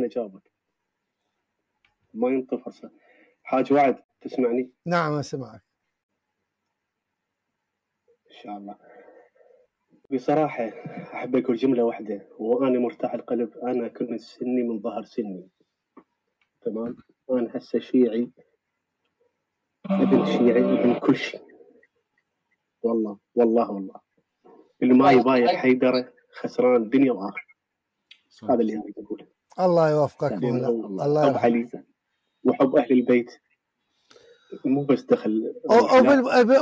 انا جاوبك، ما ينطي فرصه. حاج وعد تسمعني؟ نعم اسمعك ان شاء الله. بصراحه احب اقول جمله واحده، وانا مرتاح القلب. انا كنت سني من ظهر سني، تمام؟ انا هسه شيعي، ابن شيعي، ابن كل شيء، والله والله والله. اللي ما يبايع حيدره خسران دنيا واخره. هذا اللي اريد اقوله. الله يوفقك مولا، الله حب علي وحب اهل البيت مو بس دخل.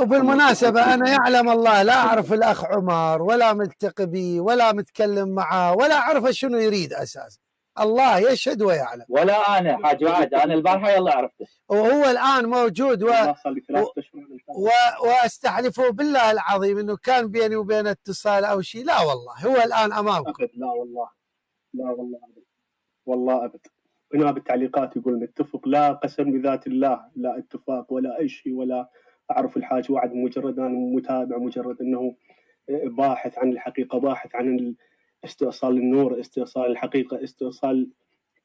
وبالمناسبة أنا يعلم الله لا أعرف الأخ عمر ولا ملتقي به ولا متكلم معه ولا أعرف شنو يريد أساسا. الله يشهد ويعلم. ولا أنا حاج وعد، أنا البارحة يلا عرفته، وهو الآن موجود واستحلفه بالله العظيم أنه كان بيني وبين اتصال أو شيء. لا والله هو الآن أمامكم. لا والله، لا والله أبد. والله أبد. هنا بالتعليقات يقول متفق، لا قسم بذات الله، لا اتفاق ولا أي شيء، ولا أعرف الحاج وعد، مجرد أنا متابع، مجرد أنه باحث عن الحقيقة، باحث عن استئصال النور، استئصال الحقيقة، استئصال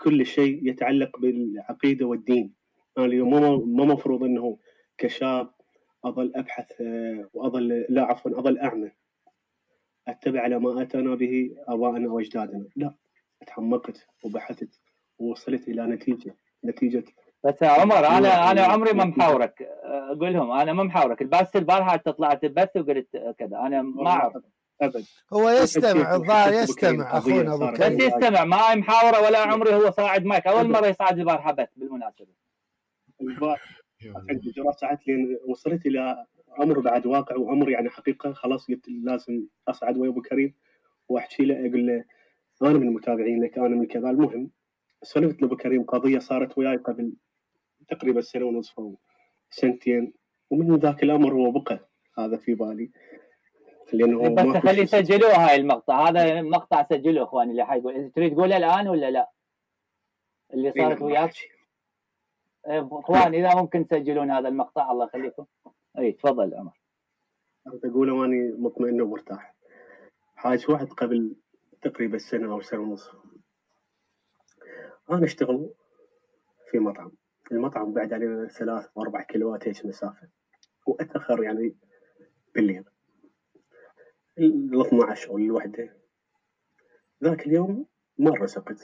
كل شيء يتعلق بالعقيدة والدين. أنا اليوم ما مفروض أنه كشاب أظل أبحث وأظل، لا عفوا، أظل أعمى أتبع على ما آتانا به آباءنا وأجدادنا. لا، تحمقت وبحثت ووصلت إلى نتيجة. بس يا عمر أنا عمري ما محاورك، أقول لهم أنا ما محاورك. بس البارحة أنت طلعت بث وقلت كذا، أنا ما أعرف أبد. هو يستمع، الظاهر يستمع أخونا أبو كريم، بس يستمع، ما محاورة ولا عمري هو صاعد مايك. أول مرة يصعد البارحة بث بالمناسبة. عندي دراسات لين وصلت إلى أمر بعد واقع وأمر يعني حقيقة. خلاص قلت لازم أصعد ويا أبو كريم وأحكي له، أقول له أنا من متابعينك، أنا من كذا. المهم سولفت لأبو كريم قضية صارت وياي قبل تقريبا سنة ونصف أو سنتين، ومن ذاك الأمر هو بقى هذا في بالي، لأنه بس خلي يسجلوه هاي المقطع، هذا مقطع سجلوه إخواني اللي حيقول. تريد تقوله الآن ولا لا؟ اللي صارت وياك إخوان، إذا ممكن تسجلون هذا المقطع الله يخليكم. أي تفضل عمر. أقول وأني مطمئن ومرتاح. حاج واحد قبل تقريبا سنة أو سنة ونصف، أنا أشتغل في مطعم. المطعم بعد علينا 3 و4 كيلوات هيك مسافة، وأتأخر يعني بالليل 12 أو 1. ذاك اليوم مرة سقط،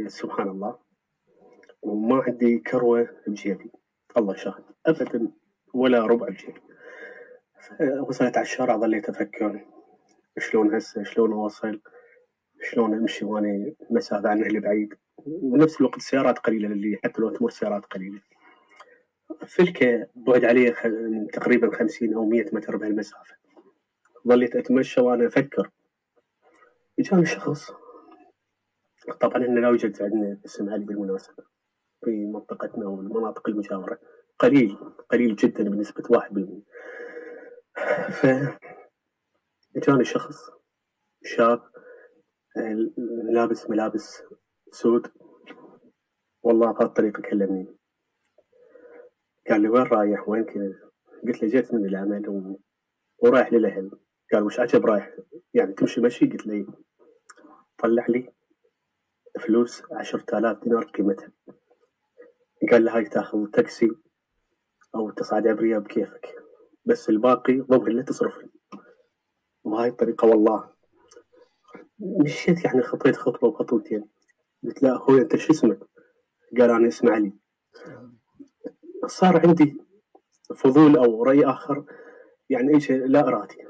سبحان الله، وما عندي كروة بجيبي، الله شاهد، أبدا ولا ربع بجيبي. وصلت على الشارع، ظليت أفكر شلون هسه، شلون أوصل، شلون أمشي وأنا مسافة عن أهلي بعيد، ونفس الوقت سيارات قليلة، اللي حتى لو تمر سيارات قليلة. فلكة بعد عليه تقريبا 50 أو 100 متر بهالمسافة. ظليت أتمشى وأنا أفكر. جاني شخص، طبعا إحنا لا يوجد عندنا اسم علي بالمناسبة في منطقتنا والمناطق المجاورة، قليل جدا بنسبة 1%. فجاني شخص شاب لابس ملابس سود، والله بهالطريقة كلمني، قال لي وين رايح، وين كذا؟ قلت له جيت من العمل ورايح للأهل. قال وش عجب رايح يعني تمشي مشي؟ قلت له طلع لي فلوس 10,000 دينار قيمتها. قال لي هاي تاخذ تاكسي أو تصعد عبرية بكيفك، بس الباقي ضمن اللي تصرفني. وهاي الطريقة والله مشيت يعني، خطيت خطوة وخطوتين. قلت لا أخوي أنت شو اسمك؟ قال أنا اسمي علي. صار عندي فضول أو رأي آخر، يعني إيش لا إرادي.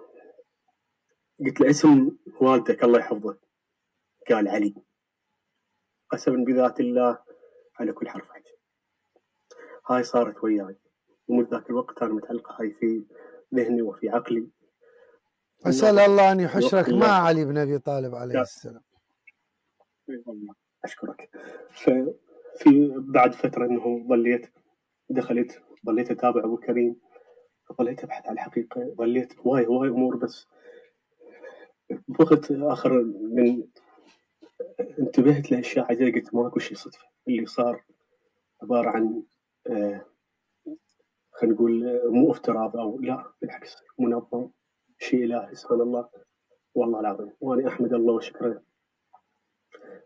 قلت له اسم والدك الله يحفظه. قال علي. قسما بذات الله على كل حرف حكي. هاي صارت وياي، ومن ذاك الوقت أنا متعلقة هاي في ذهني وفي عقلي. أسأل الله أن يحشرك مع علي بن أبي طالب عليه السلام. أشكرك. في بعد فترة أنه ظليت أتابع أبو كريم، ظليت أبحث عن الحقيقة، ظليت هواي أمور. بس بوقت آخر من انتبهت لأشياء عجيبة، قلت ماكو شيء صدفة. اللي صار عبارة عن خلينا نقول مو افتراض أو لا، بالعكس منظم، شيء إلهي سبحان الله والله العظيم. وأنا أحمد الله وشكره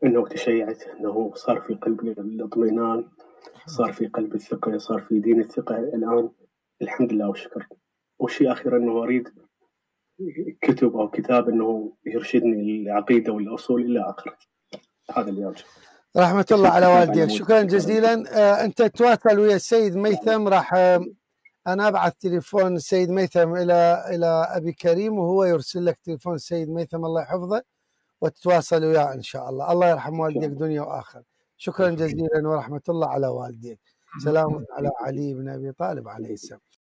انه تشيعت، انه صار في قلبي الاطمئنان، صار في قلب الثقة، صار في دين الثقة الآن. الحمد لله والشكر. والشيء أخيرا أنه أريد كتب أو كتاب أنه يرشدني للعقيدة والأصول إلى آخره. هذا اللي أرجو. رحمة الله على والديك. شكرا جزيلا. أنت تواصل ويا السيد ميثم، راح أنا أبعث تليفون السيد ميثم إلى أبي كريم، وهو يرسل لك تليفون السيد ميثم الله يحفظه، وتتواصل وياه إن شاء الله. الله يرحم والديك دنيا وآخر. شكرا جزيلا ورحمة الله على والديك. سلام على علي بن أبي طالب عليه السلام.